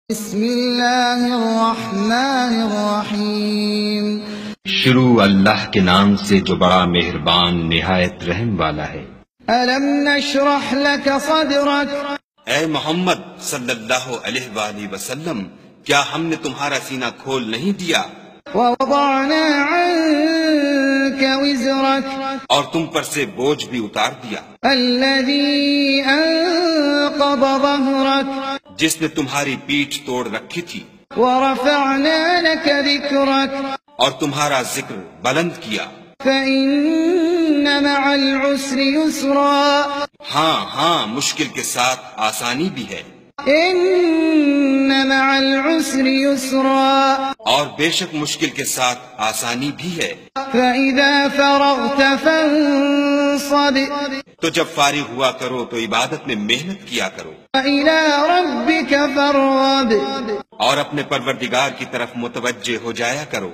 بسم اللہ الرحمن الرحیم شروع اللہ کے نام سے جو بڑا مہربان نہایت رحم والا ہے۔ الم نشرح لك صدرك، اے محمد صلی اللہ علیہ وآلہ وسلم، کیا ہم نے تمہارا سینہ کھول نہیں دیا؟ ووضعنا عنك وزرك، اور تم پر سے بوجھ بھی اتار دیا، الذي انقض ظهرك، جس نے تمہاری پیٹھ توڑ رکھی تھی، ورفعنا لك ذكرك، اور تمہارا ذکر بلند کیا۔ فإن مع العسر يسرا، ہاں مشکل کے ساتھ آسانی بھی ہے، ان مع العسر يسرا، اور بے شک مشکل کے ساتھ آسانی بھی ہے۔ فإذا فرغت فانصب، تو جب فارغ ہوا کرو تو عبادت میں محنت کیا کرو، وإلى ربك فارغب، اور اپنے پروردگار کی طرف متوجہ ہو جایا کرو۔